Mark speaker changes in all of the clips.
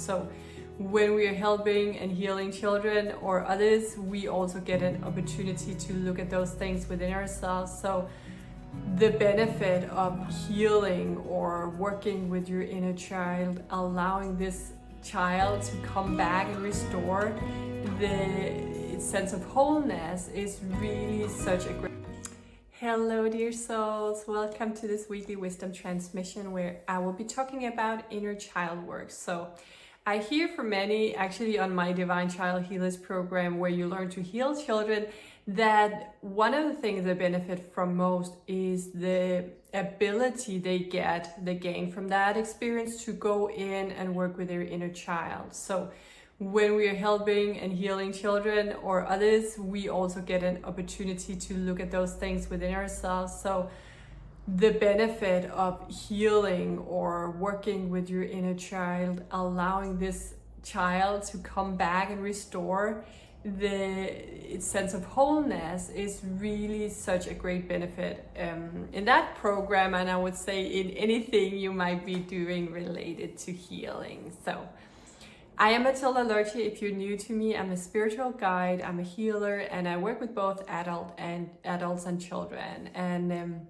Speaker 1: So when we are helping and healing children or others, we also get an opportunity to look at those things within ourselves. So the benefit of healing or working with your inner child, allowing this child to come back and restore the sense of wholeness, is really such a great. Hello dear souls, welcome to this weekly wisdom transmission where I will be talking about inner child work. So I hear from many, actually on my Divine Child Healers program where you learn to heal children, that one of the things they benefit from most is the ability they gain from that experience to go in and work with their inner child. So when we are helping and healing children or others, we also get an opportunity to look at those things within ourselves. So the benefit of healing or working with your inner child, allowing this child to come back and restore the sense of wholeness, is really such a great benefit in that program, and I would say in anything you might be doing related to healing. So I am Matilda Lerche. If you're new to me, I'm a spiritual guide, I'm a healer, and I work with both adults and children. And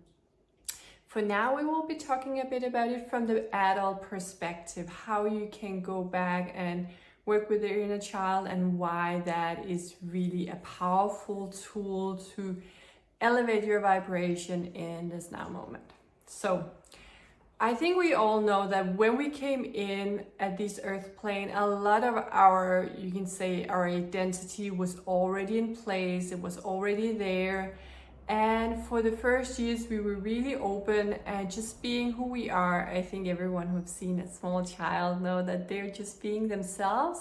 Speaker 1: for now, we will be talking a bit about it from the adult perspective, how you can go back and work with your inner child and why that is really a powerful tool to elevate your vibration in this now moment. So I think we all know that when we came in at this earth plane, a lot of our, you can say, our identity was already in place, it was already there. And for the first years, we were really open and just being who we are. I think everyone who's seen a small child know that they're just being themselves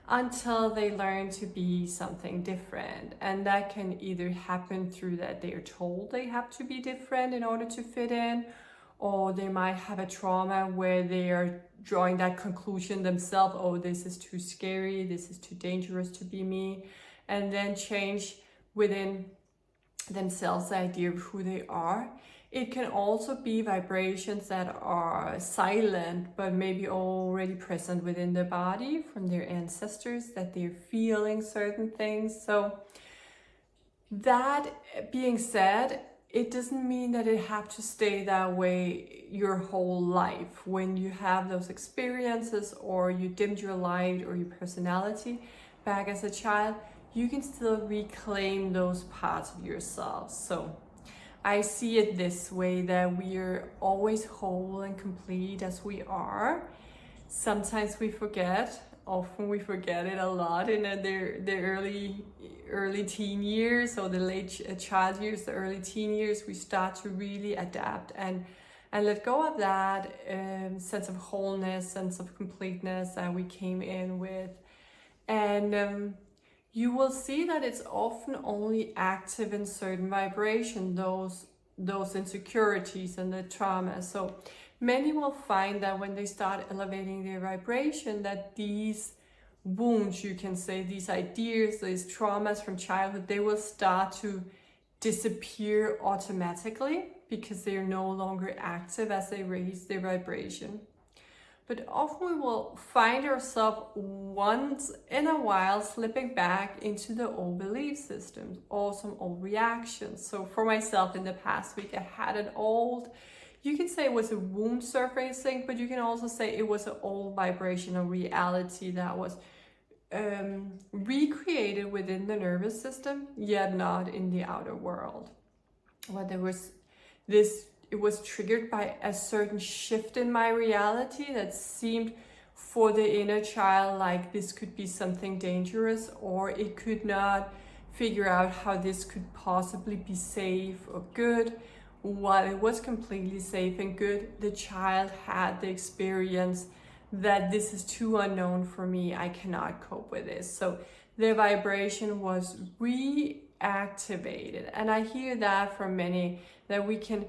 Speaker 1: until they learn to be something different. And that can either happen through that they're told they have to be different in order to fit in, or they might have a trauma where they are drawing that conclusion themselves, oh, this is too scary, this is too dangerous to be me, and then change within themselves the idea of who they are. It can also be vibrations that are silent but maybe already present within the body from their ancestors, that they're feeling certain things. So that being said, it doesn't mean that it have to stay that way your whole life. When you have those experiences or you dimmed your light or your personality back as a child, you can still reclaim those parts of yourself. So I see it this way, that we are always whole and complete as we are. Sometimes we forget, often we forget it a lot in the early teen years or the late child years, the early teen years. We start to really adapt and let go of that sense of wholeness, sense of completeness that we came in with. And you will see that it's often only active in certain vibration, those insecurities and the trauma. So many will find that when they start elevating their vibration, that these wounds, you can say, these ideas, these traumas from childhood, they will start to disappear automatically because they are no longer active as they raise their vibration. But often we will find ourselves once in a while slipping back into the old belief systems or some old reactions. So for myself in the past week, I had an old, you can say it was a wound surfacing, but you can also say it was an old vibrational reality that was recreated within the nervous system, yet not in the outer world. Well, there was this, it was triggered by a certain shift in my reality that seemed for the inner child like this could be something dangerous, or it could not figure out how this could possibly be safe or good. While it was completely safe and good, the child had the experience that this is too unknown for me, I cannot cope with this. So the vibration was reactivated. And I hear that from many, that we can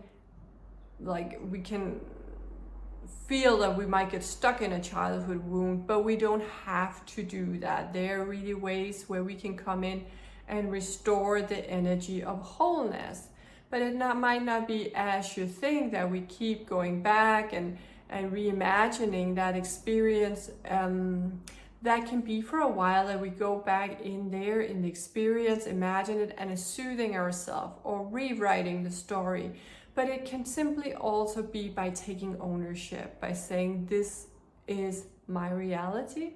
Speaker 1: feel that we might get stuck in a childhood wound, but we don't have to do that. There are really ways where we can come in and restore the energy of wholeness. But it might not be as you think, that we keep going back and and reimagining that experience. That can be for a while that we go back in there in the experience, imagine it, and soothing ourselves or rewriting the story. But it can simply also be by taking ownership, by saying, this is my reality.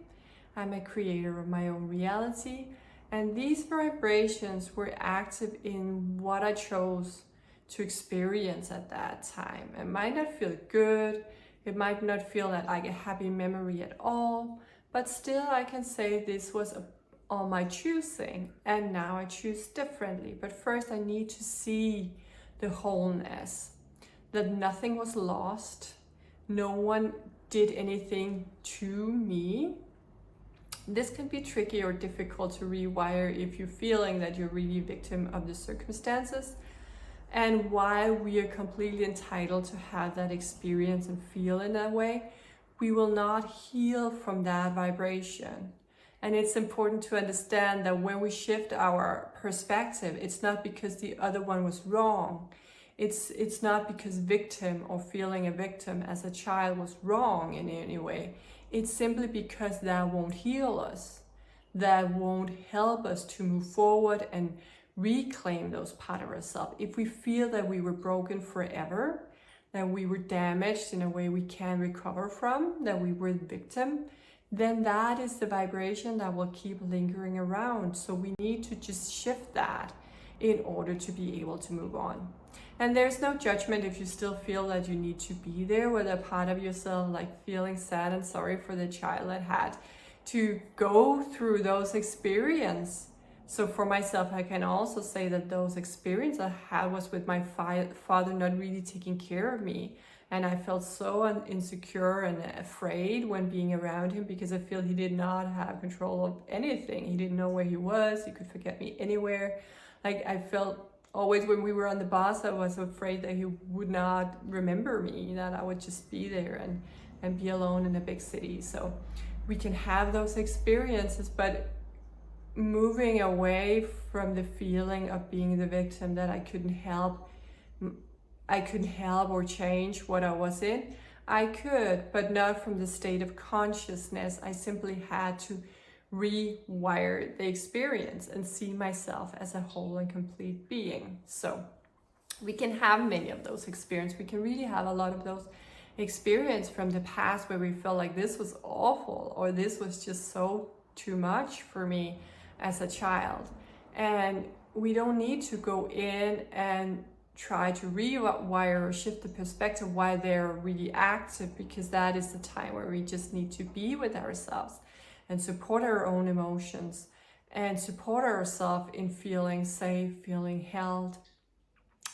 Speaker 1: I'm a creator of my own reality. And these vibrations were active in what I chose to experience at that time. It might not feel good. It might not feel like a happy memory at all. But still I can say this was all my choosing. And now I choose differently. But first I need to see the wholeness. That nothing was lost. No one did anything to me. This can be tricky or difficult to rewire if you're feeling that you're really a victim of the circumstances. And while we are completely entitled to have that experience and feel in that way, we will not heal from that vibration. And it's important to understand that when we shift our perspective, it's not because the other one was wrong. It's not because victim or feeling a victim as a child was wrong in any way. It's simply because that won't heal us. That won't help us to move forward and reclaim those parts of ourselves. If we feel that we were broken forever, that we were damaged in a way we can't recover from, that we were the victim, then that is the vibration that will keep lingering around. So we need to just shift that in order to be able to move on. And there's no judgment if you still feel that you need to be there with a part of yourself, like feeling sad and sorry for the child that had to go through those experiences. So for myself, I can also say that those experiences I had was with my father not really taking care of me. And I felt so insecure and afraid when being around him because I feel he did not have control of anything. He didn't know where he was. He could forget me anywhere. Like I felt always when we were on the bus, I was afraid that he would not remember me, that I would just be there and be alone in a big city. So we can have those experiences, but moving away from the feeling of being the victim that I couldn't help or change what I was in. I could, but not from the state of consciousness. I simply had to rewire the experience and see myself as a whole and complete being. So we can have many of those experiences. We can really have a lot of those experiences from the past where we felt like this was awful or this was just so too much for me as a child. And we don't need to go in and try to rewire or shift the perspective why they're really active, because that is the time where we just need to be with ourselves and support our own emotions and support ourselves in feeling safe, feeling held.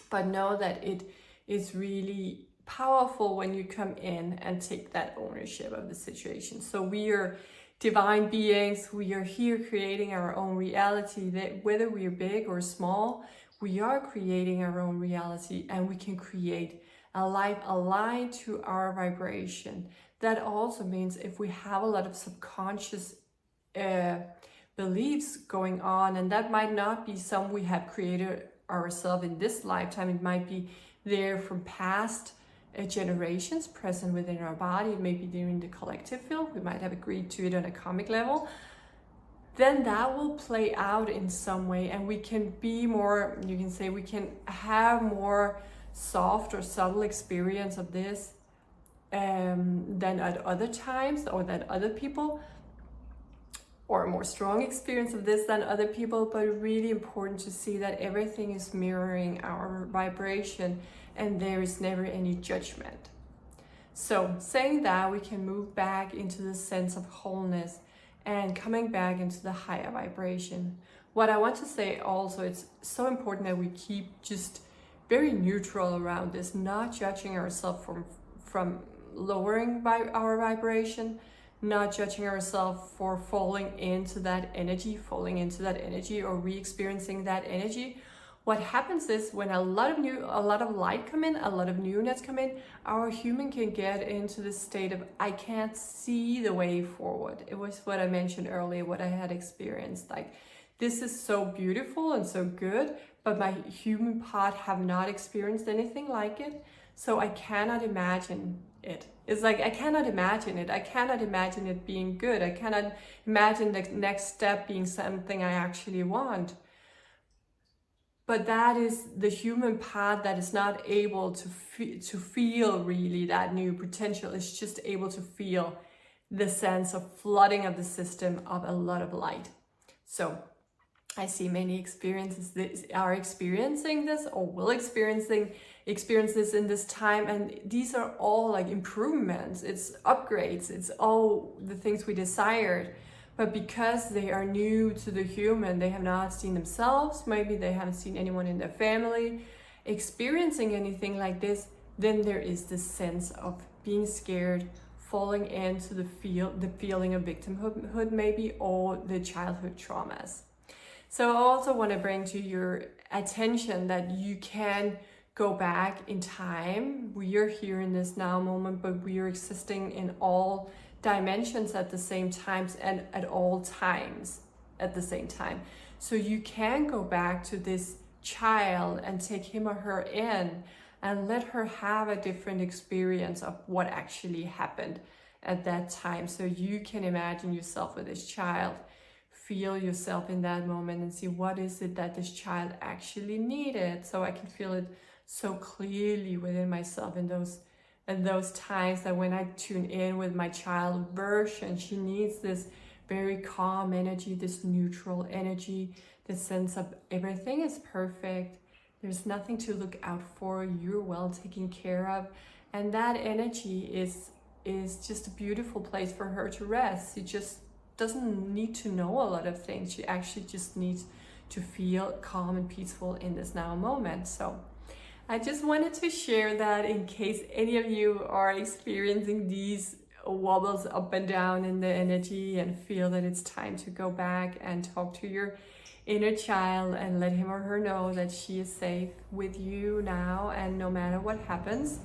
Speaker 1: But know that it is really powerful when you come in and take that ownership of the situation. So we are divine beings. We are here creating our own reality, that whether we are big or small, we are creating our own reality, and we can create a life aligned to our vibration. That also means if we have a lot of subconscious beliefs going on, and that might not be some we have created ourselves in this lifetime, it might be there from past generations present within our body, maybe during the collective field, we might have agreed to it on a karmic level, then that will play out in some way, and we can be more, you can say, we can have more soft or subtle experience of this than at other times, or than other people, or a more strong experience of this than other people. But really important to see that everything is mirroring our vibration and there is never any judgment. So saying that, we can move back into the sense of wholeness and coming back into the higher vibration. What I want to say also, it's so important that we keep just very neutral around this, not judging ourselves from lowering our vibration, not judging ourselves for falling into that energy or re-experiencing that energy. What happens is when a lot of light come in, a lot of newness come in, our human can get into the state of, I can't see the way forward. It was what I mentioned earlier, what I had experienced. Like, this is so beautiful and so good, but my human part have not experienced anything like it. So I cannot imagine it. It's like, I cannot imagine it. I cannot imagine it being good. I cannot imagine the next step being something I actually want. But that is the human part that is not able to feel really that new potential. It's just able to feel the sense of flooding of the system of a lot of light. So I see many are experiencing this or will experience this in this time, and these are all like improvements, it's upgrades, it's all the things we desired. But because they are new to the human, they have not seen themselves, maybe they haven't seen anyone in their family experiencing anything like this, then there is this sense of being scared, falling into the feeling of victimhood maybe, or the childhood traumas. So I also want to bring to your attention that you can go back in time. We are here in this now moment, but we are existing in all dimensions at the same times and at all times at the same time. So you can go back to this child and take him or her in and let her have a different experience of what actually happened at that time. So you can imagine yourself with this child, feel yourself in that moment and see what is it that this child actually needed. So I can feel it so clearly within myself in those times that when I tune in with my child version, she needs this very calm energy, this neutral energy, this sense of everything is perfect. There's nothing to look out for. You're well taken care of. And that energy is just a beautiful place for her to rest. She just doesn't need to know a lot of things. She actually just needs to feel calm and peaceful in this now moment. So I just wanted to share that in case any of you are experiencing these wobbles up and down in the energy and feel that it's time to go back and talk to your inner child and let him or her know that she is safe with you now, and no matter what happens,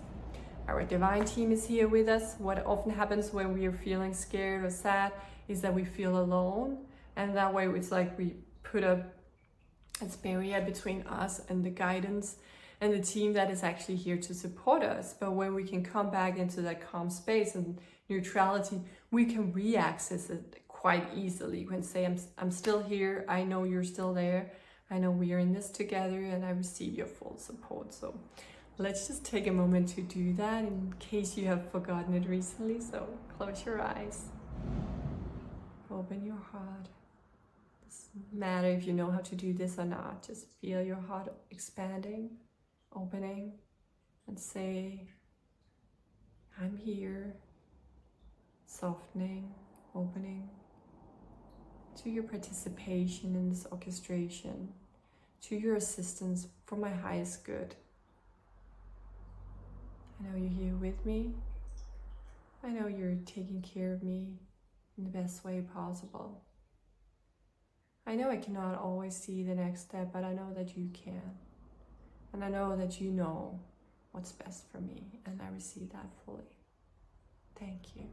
Speaker 1: our divine team is here with us. What often happens when we are feeling scared or sad is that we feel alone, and that way it's like we put a barrier between us and the guidance and the team that is actually here to support us. But when we can come back into that calm space and neutrality, we can re-access it quite easily. You can say, I'm still here, I know you're still there, I know we are in this together, and I receive your full support. So let's just take a moment to do that in case you have forgotten it recently. So close your eyes. Open your heart. It doesn't matter if you know how to do this or not. Just feel your heart expanding, opening, and say, I'm here. Softening, opening to your participation in this orchestration, to your assistance for my highest good. I know you're here with me. I know you're taking care of me in the best way possible. I know I cannot always see the next step, but I know that you can. And I know that you know what's best for me, and I receive that fully. Thank you.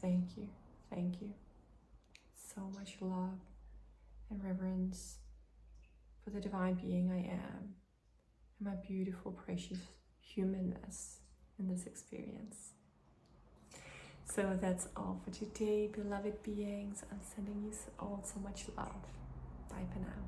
Speaker 1: Thank you. Thank you. So much love and reverence for the divine being I am and my beautiful, precious humanness in this experience. So that's all for today, beloved beings. I'm sending you all so much love. Bye for now.